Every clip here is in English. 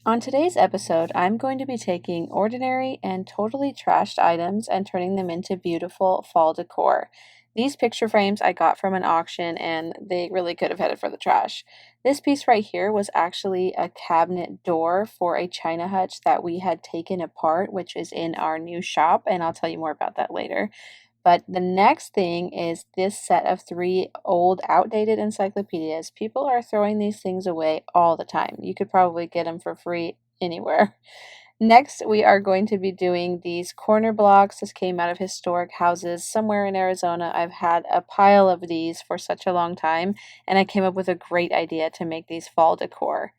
On today's episode, I'm going to be taking ordinary and totally trashed items and turning them into beautiful fall decor. These picture frames I got from an auction and they really could have headed for the trash. This piece right here was actually a cabinet door for a china hutch that we had taken apart, which is in our new shop, and I'll tell you more about that later. But the next thing is this set of three old, outdated encyclopedias. People are throwing these things away all the time. You could probably get them for free anywhere. Next, we are going to be doing these corner blocks. This came out of historic houses somewhere in Arizona. I've had a pile of these for such a long time, and I came up with a great idea to make these fall decor.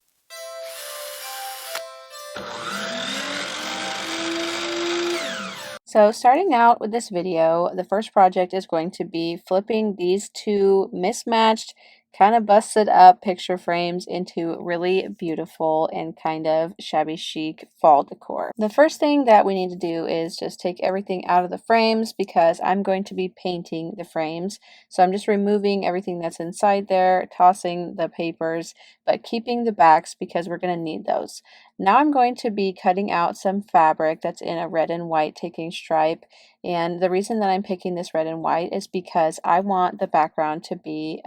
So starting out with this video, the first project is going to be flipping these two mismatched, kind of busted up picture frames into really beautiful and kind of shabby chic fall decor. The first thing that we need to do is just take everything out of the frames because I'm going to be painting the frames. So I'm just removing everything that's inside there, tossing the papers, but keeping the backs because we're going to need those. Now I'm going to be cutting out some fabric that's in a red and white taking stripe, and the reason that I'm picking this red and white is because I want the background to be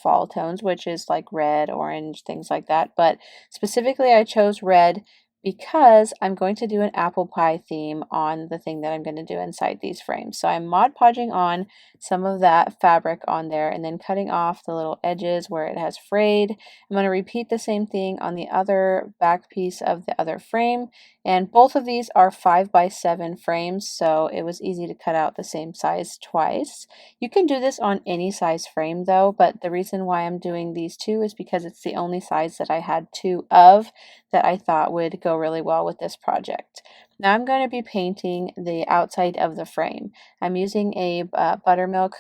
fall tones, which is like red, orange, things like that, but specifically I chose red because I'm going to do an apple pie theme on the thing that I'm going to do inside these frames. So I'm Mod Podging on some of that fabric on there and then cutting off the little edges where it has frayed. I'm going to repeat the same thing on the other back piece of the other frame, and both of these are 5x7 frames, so it was easy to cut out the same size twice. You can do this on any size frame though, but the reason why I'm doing these two is because it's the only size that I had two of that I thought would go really well with this project. Now I'm going to be painting the outside of the frame. I'm using a buttermilk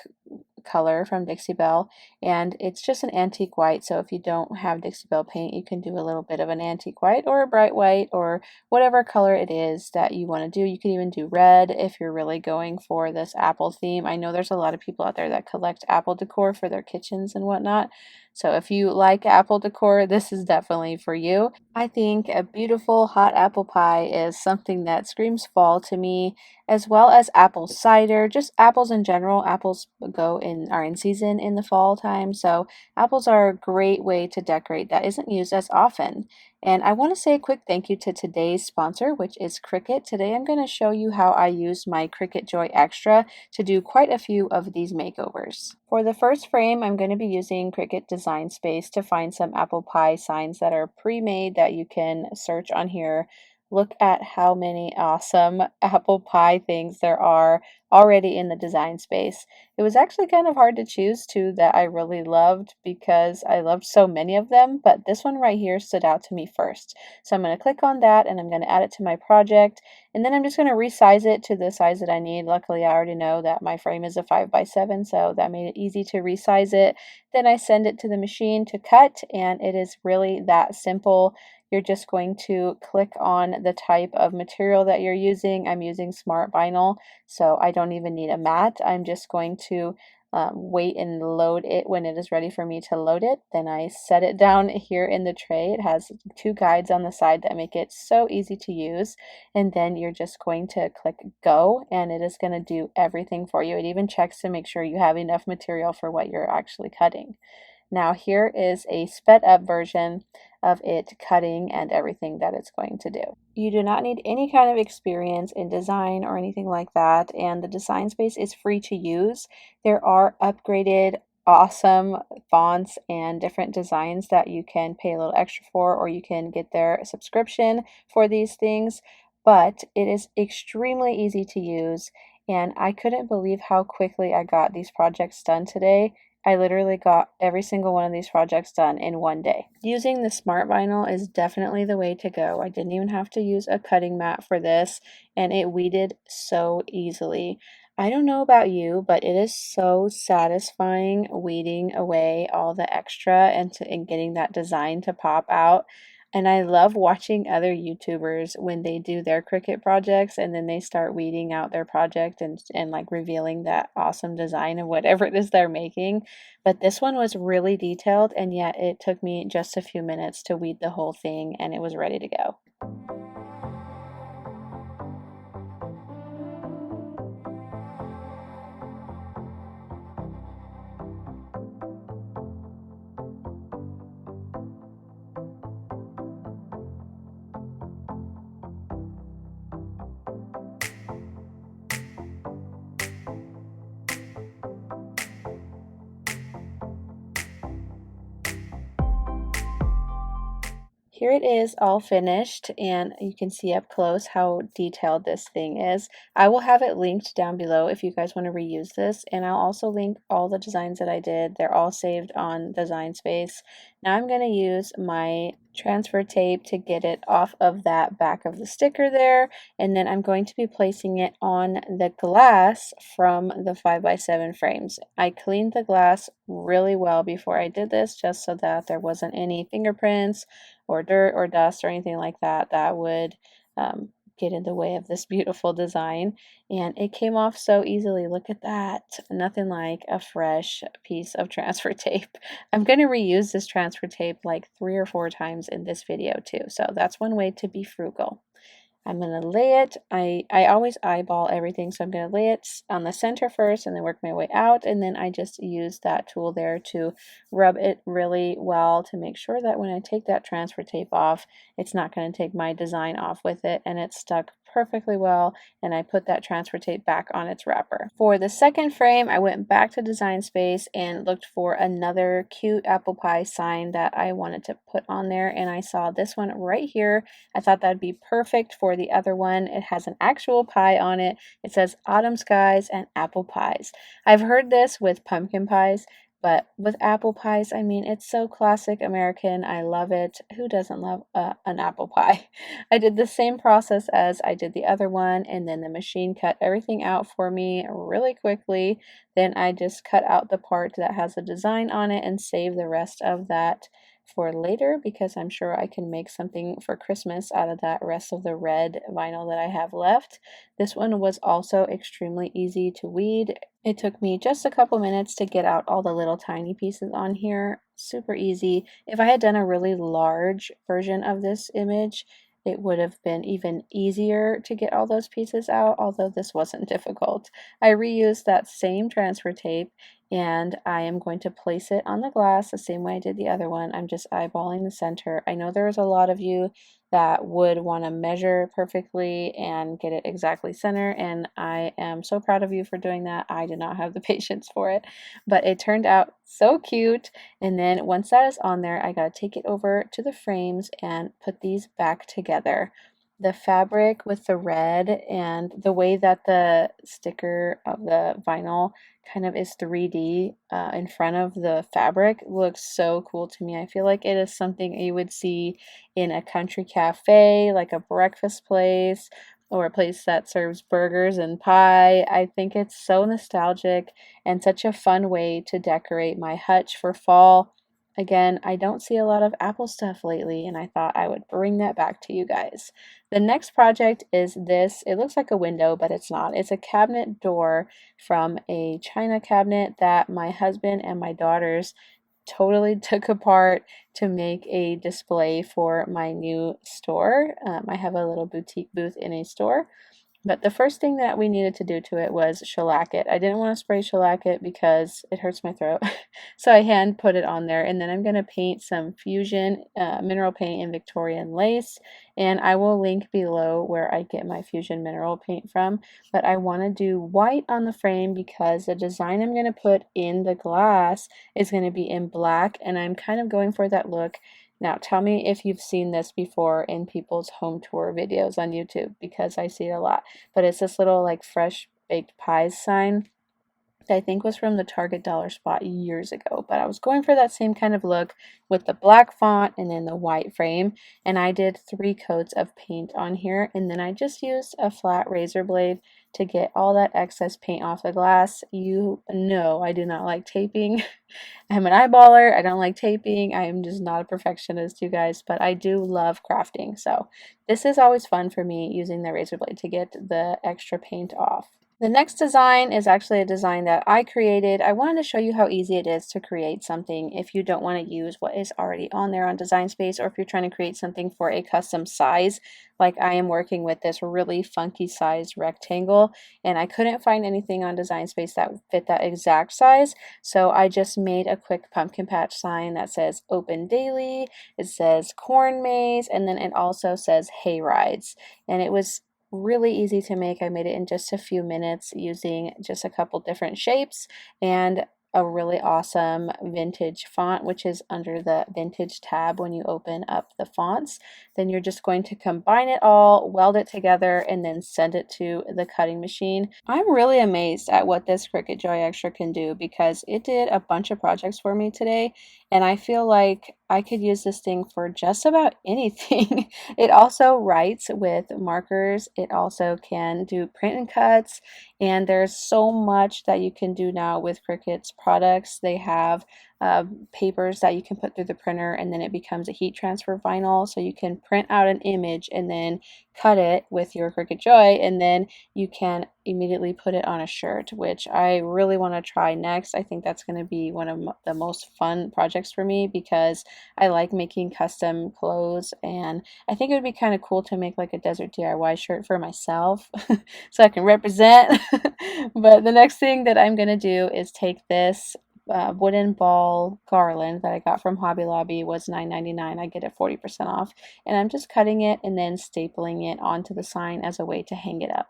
color from Dixie Belle, and it's just an antique white, so if you don't have Dixie Belle paint, you can do a little bit of an antique white or a bright white or whatever color it is that you want to do. You can even do red if you're really going for this apple theme. I know there's a lot of people out there that collect apple decor for their kitchens and whatnot, so if you like apple decor, this is definitely for you. I think a beautiful hot apple pie is something that screams fall to me, as well as apple cider, just apples in general. Apples are in season in the fall time, so apples are a great way to decorate that isn't used as often. And I want to say a quick thank you to today's sponsor, which is Cricut. Today I'm going to show you how I used my Cricut Joy Xtra to do quite a few of these makeovers. For the first frame, I'm going to be using Cricut Design Space to find some apple pie signs that are pre-made that you can search on here. Look at how many awesome apple pie things there are already in the design space. It was actually kind of hard to choose two that I really loved because I loved so many of them, but this one right here stood out to me first. So I'm going to click on that and I'm going to add it to my project, and then I'm just going to resize it to the size that I need. Luckily, I already know that my frame is a 5x7, so that made it easy to resize it. Then I send it to the machine to cut, and it is really that simple. You're just going to click on the type of material that you're using. I'm using smart vinyl, so I don't even need a mat. I'm just going to wait and load it when it is ready for me to load it. Then I set it down here in the tray. It has two guides on the side that make it so easy to use. And then you're just going to click go, and it is going to do everything for you. It even checks to make sure you have enough material for what you're actually cutting. Now here is a sped up version of it cutting and everything that it's going to do. You do not need any kind of experience in design or anything like that, and the design space is free to use. There are upgraded awesome fonts and different designs that you can pay a little extra for, or you can get their subscription for these things, but it is extremely easy to use, and I couldn't believe how quickly I got these projects done today. I literally got every single one of these projects done in one day. Using the smart vinyl is definitely the way to go. I didn't even have to use a cutting mat for this, and it weeded so easily. I don't know about you, but it is so satisfying weeding away all the extra and getting that design to pop out. And I love watching other YouTubers when they do their Cricut projects and then they start weeding out their project and like revealing that awesome design of whatever it is they're making. But this one was really detailed, and yet it took me just a few minutes to weed the whole thing and it was ready to go. Here it is all finished, and you can see up close how detailed this thing is. I will have it linked down below if you guys want to reuse this, and I'll also link all the designs that I did. They're all saved on Design Space. Now I'm going to use my transfer tape to get it off of that back of the sticker there, and then I'm going to be placing it on the glass from the 5x7 frames. I cleaned the glass really well before I did this, just so that there wasn't any fingerprints or dirt or dust or anything like that that would get in the way of this beautiful design. And it came off so easily. Look at that. Nothing like a fresh piece of transfer tape. I'm going to reuse this transfer tape like 3 or 4 times in this video too. So that's one way to be frugal. I'm going to lay it, I always eyeball everything, so I'm going to lay it on the center first and then work my way out, and then I just use that tool there to rub it really well to make sure that when I take that transfer tape off, it's not going to take my design off with it, and it's stuck perfectly well, and I put that transfer tape back on its wrapper. For the second frame, I went back to Design Space and looked for another cute apple pie sign that I wanted to put on there, and I saw this one right here. I thought that'd be perfect for the other one. It has an actual pie on it. It says autumn skies and apple pies. I've heard this with pumpkin pies, but with apple pies, I mean, it's so classic American. I love it. Who doesn't love an apple pie? I did the same process as I did the other one, and then the machine cut everything out for me really quickly. Then I just cut out the part that has a design on it and save the rest of that for later, because I'm sure I can make something for Christmas out of that rest of the red vinyl that I have left. This one was also extremely easy to weed. It took me just a couple minutes to get out all the little tiny pieces on here. Super easy. If I had done a really large version of this image, it would have been even easier to get all those pieces out, although this wasn't difficult. I reused that same transfer tape, and I am going to place it on the glass the same way I did the other one. I'm just eyeballing the center. I know there's a lot of you that would want to measure perfectly and get it exactly center, and I am so proud of you for doing that. I did not have the patience for it, but it turned out so cute. And then once that is on there, I got to take it over to the frames and put these back together. The fabric with the red and the way that the sticker of the vinyl kind of is 3D in front of the fabric looks so cool to me. I feel like it is something you would see in a country cafe, like a breakfast place, or a place that serves burgers and pie. I think it's so nostalgic and such a fun way to decorate my hutch for fall. Again, I don't see a lot of apple stuff lately, and I thought I would bring that back to you guys. The next project is this. It looks like a window, but it's not. It's a cabinet door from a china cabinet that my husband and my daughters totally took apart to make a display for my new store. I have a little boutique booth in a store. But the first thing that we needed to do to it was shellac it. I didn't want to spray shellac it because it hurts my throat. So I hand put it on there, and then I'm going to paint some Fusion mineral paint in Victorian lace, and I will link below where I get my Fusion mineral paint from. But I want to do white on the frame because the design I'm going to put in the glass is going to be in black, and I'm kind of going for that look. Now, tell me if you've seen this before in people's home tour videos on YouTube, because I see it a lot. But it's this little like fresh baked pies sign that I think was from the Target dollar spot years ago. But I was going for that same kind of look with the black font and then the white frame. And I did 3 coats of paint on here. And then I just used a flat razor blade to get all that excess paint off the glass. You know I do not like taping. I'm an eyeballer. I don't like taping. I am just not a perfectionist, you guys, but I do love crafting. So this is always fun for me, using the razor blade to get the extra paint off. The next design is actually a design that I created. I wanted to show you how easy it is to create something if you don't want to use what is already on there on Design Space, or if you're trying to create something for a custom size. Like I am working with this really funky sized rectangle, and I couldn't find anything on Design Space that fit that exact size. So I just made a quick pumpkin patch sign that says open daily. It says corn maze, and then it also says hay rides. And it was really easy to make. I made it in just a few minutes using just a couple different shapes, and a really awesome vintage font, which is under the vintage tab when you open up the fonts. Then you're just going to combine it all, weld it together, and then send it to the cutting machine. I'm really amazed at what this Cricut Joy Xtra can do because it did a bunch of projects for me today, and I feel like I could use this thing for just about anything. It also writes with markers. It also can do print and cuts, and there's so much that you can do now with Cricut's products. They have papers that you can put through the printer, and then it becomes a heat transfer vinyl, so you can print out an image and then cut it with your Cricut Joy, and then you can immediately put it on a shirt, which I really want to try next. I think that's going to be one of the most fun projects for me because I like making custom clothes, and I think it would be kind of cool to make like a desert DIY shirt for myself so I can represent. But the next thing that I'm going to do is take this wooden ball garland that I got from Hobby Lobby. Was $9.99. I get it 40% off, and I'm just cutting it and then stapling it onto the sign as a way to hang it up.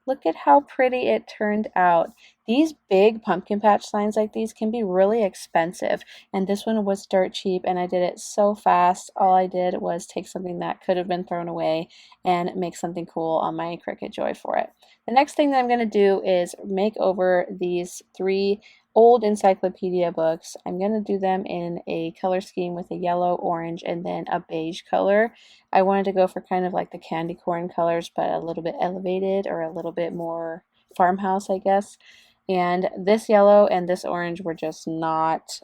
Look at how pretty it turned out. These big pumpkin patch signs like these can be really expensive, and this one was dirt cheap, and I did it so fast. All I did was take something that could have been thrown away and make something cool on my Cricut Joy for it. The next thing that I'm going to do is make over these 3 old encyclopedia books. I'm going to do them in a color scheme with a yellow, orange, and then a beige color. I wanted to go for kind of like the candy corn colors, but a little bit elevated or a little bit more farmhouse, I guess. And this yellow and this orange were just not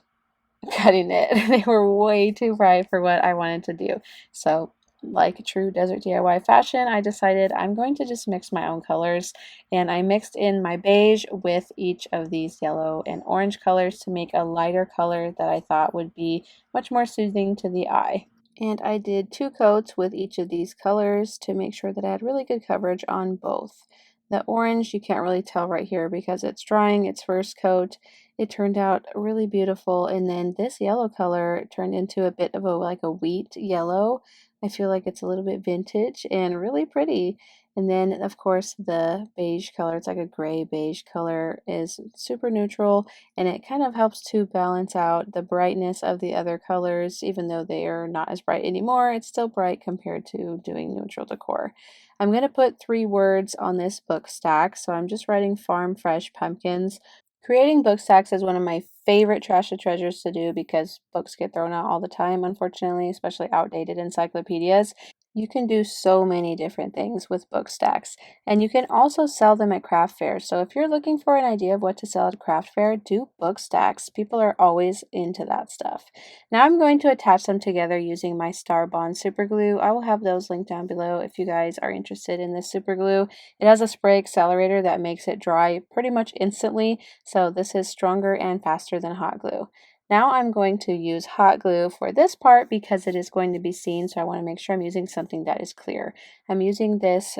cutting it. They were way too bright for what I wanted to do. So like true desert DIY fashion, I decided I'm going to just mix my own colors, and I mixed in my beige with each of these yellow and orange colors to make a lighter color that I thought would be much more soothing to the eye. And I did 2 coats with each of these colors to make sure that I had really good coverage on both. The orange, you can't really tell right here because it's drying its first coat. It turned out really beautiful, and then this yellow color turned into a bit of a like a wheat yellow. I feel like it's a little bit vintage and really pretty. And then of course the beige color, it's like a gray beige color, is super neutral, and it kind of helps to balance out the brightness of the other colors. Even though they are not as bright anymore, it's still bright compared to doing neutral decor. I'm going to put 3 words on this book stack, so I'm just writing farm fresh pumpkins. Creating book stacks is one of my favorite trash to treasures to do because books get thrown out all the time, unfortunately, especially outdated encyclopedias. You can do so many different things with book stacks, and you can also sell them at craft fairs. So if you're looking for an idea of what to sell at a craft fair, do book stacks. People are always into that stuff. Now I'm going to attach them together using my Star Bond super glue. I will have those linked down below if you guys are interested in this super glue. It has a spray accelerator that makes it dry pretty much instantly, so this is stronger and faster than hot glue. Now I'm going to use hot glue for this part because it is going to be seen, so I want to make sure I'm using something that is clear. I'm using this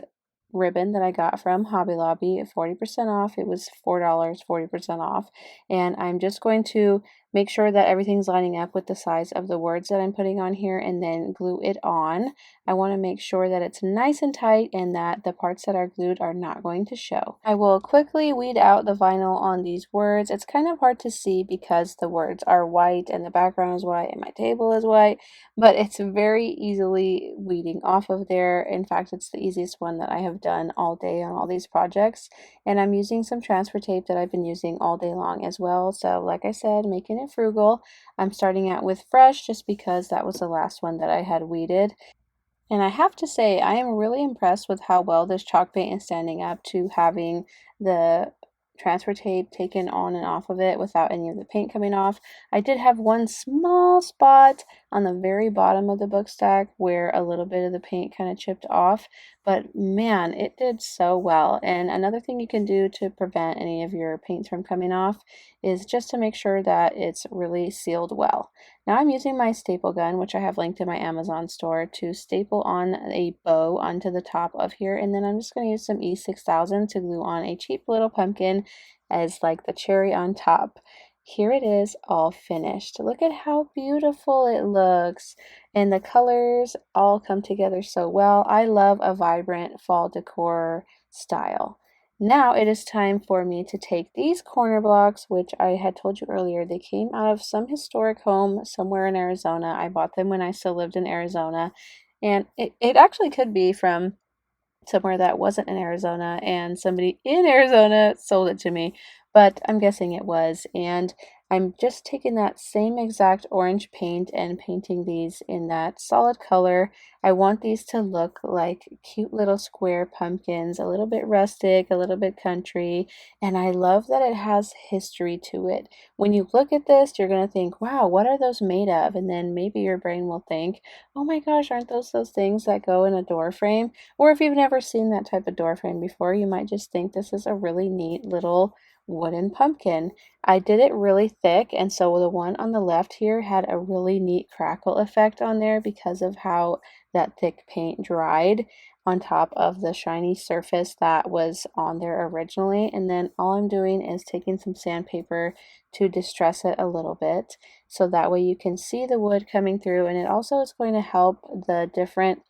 ribbon that I got from Hobby Lobby at 40% off. It was $4, 40% off. And I'm just going to make sure that everything's lining up with the size of the words that I'm putting on here and then glue it on. I want to make sure that it's nice and tight and that the parts that are glued are not going to show. I will quickly weed out the vinyl on these words. It's kind of hard to see because the words are white and the background is white and my table is white, but it's very easily weeding off of there. In fact, it's the easiest one that I have done all day on all these projects. And I'm using some transfer tape that I've been using all day long as well. So like I said, making it frugal. I'm starting out with fresh just because that was the last one that I had weeded. And I have to say, I am really impressed with how well this chalk paint is standing up to having the transfer tape taken on and off of it without any of the paint coming off. I did have one small spot on the very bottom of the book stack where a little bit of the paint kind of chipped off, but man, it did so well. And another thing you can do to prevent any of your paint from coming off is just to make sure that it's really sealed well. Now I'm using my staple gun, which I have linked in my Amazon store, to staple on a bow onto the top of here, and then I'm just going to use some E6000 to glue on a cheap little pumpkin as like the cherry on top. Here it is all finished. Look at how beautiful it looks, and the colors all come together so well. I love a vibrant fall decor style. Now it is time for me to take these corner blocks, which I had told you earlier, they came out of some historic home somewhere in Arizona. I bought them when I still lived in Arizona, and it actually could be from somewhere that wasn't in Arizona and somebody in Arizona sold it to me, but I'm guessing it was. And I'm just taking that same exact orange paint and painting these in that solid color. I want these to look like cute little square pumpkins, a little bit rustic, a little bit country, and I love that it has history to it. When you look at this, you're going to think, wow, what are those made of? And then maybe your brain will think, oh my gosh, aren't those things that go in a door frame? Or if you've never seen that type of door frame before, you might just think this is a really neat little wooden pumpkin. I did it really thick, and so the one on the left here had a really neat crackle effect on there because of how that thick paint dried on top of the shiny surface that was on there originally. And then all I'm doing is taking some sandpaper to distress it a little bit so that way you can see the wood coming through, and it also is going to help the different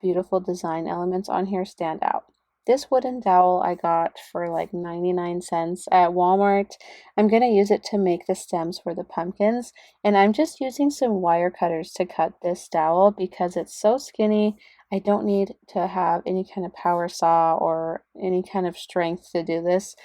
beautiful design elements on here stand out. This wooden dowel I got for like 99 cents at Walmart. I'm going to use it to make the stems for the pumpkins, and I'm just using some wire cutters to cut this dowel because it's so skinny. I don't need to have any kind of power saw or any kind of strength to do this.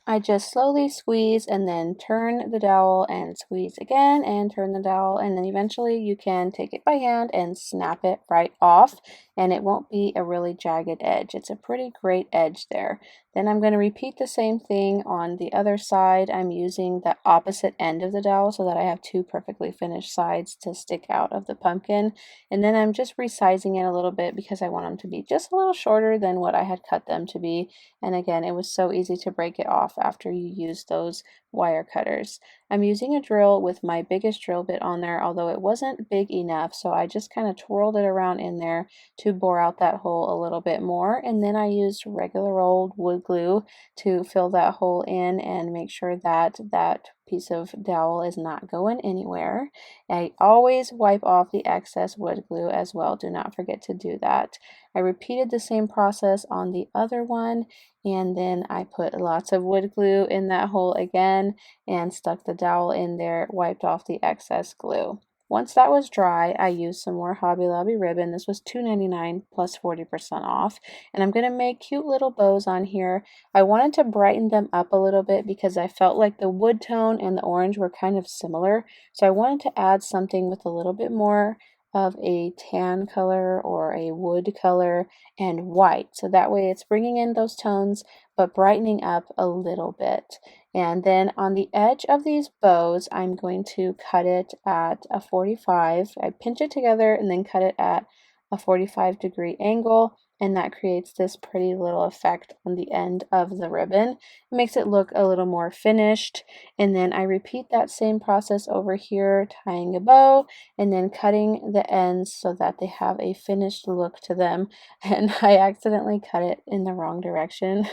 I just slowly squeeze and then turn the dowel and squeeze again and turn the dowel, and then eventually you can take it by hand and snap it right off, and it won't be a really jagged edge. It's a pretty great edge there. Then I'm going to repeat the same thing on the other side. I'm using the opposite end of the dowel so that I have two perfectly finished sides to stick out of the pumpkin, and then I'm just resizing it a little bit because I want them to be just a little shorter than what I had cut them to be. And again, it was so easy to break it off after you use those wire cutters. I'm using a drill with my biggest drill bit on there, although it wasn't big enough, so I just kind of twirled it around in there to bore out that hole a little bit more, and then I used regular old wood glue to fill that hole in and make sure that that piece of dowel is not going anywhere. I always wipe off the excess wood glue as well. Do not forget to do that. I repeated the same process on the other one, and then I put lots of wood glue in that hole again and stuck the dowel in there, wiped off the excess glue. Once that was dry, I used some more Hobby Lobby ribbon. This was $2.99 plus 40% off. And I'm going to make cute little bows on here. I wanted to brighten them up a little bit because I felt like the wood tone and the orange were kind of similar. So I wanted to add something with a little bit more of a tan color or a wood color and white. So that way it's bringing in those tones but brightening up a little bit. And then on the edge of these bows, I'm going to cut it at a 45. I pinch it together and then cut it at a 45-degree angle, and that creates this pretty little effect on the end of the ribbon. It makes it look a little more finished. And then I repeat that same process over here, tying a bow and then cutting the ends so that they have a finished look to them. And I accidentally cut it in the wrong direction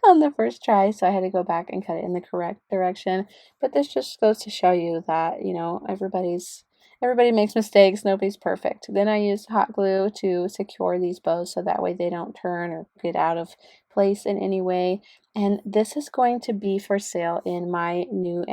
on the first try, so I had to go back and cut it in the correct direction. But this just goes to show you that, everybody makes mistakes, nobody's perfect. Then I used hot glue to secure these bows so that way they don't turn or get out of place in any way. And this is going to be for sale in my new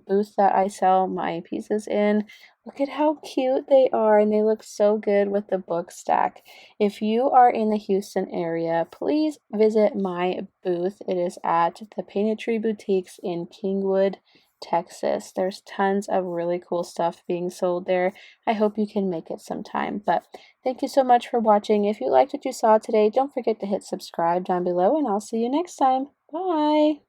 booth that I sell my pieces in. Look at how cute they are, and they look so good with the book stack. If you are in the Houston area, please visit my booth. It is at the Painted Tree Boutiques in Kingwood, Texas. There's tons of really cool stuff being sold there. I hope you can make it sometime. But thank you so much for watching. If you liked what you saw today, don't forget to hit subscribe down below, and I'll see you next time. Bye!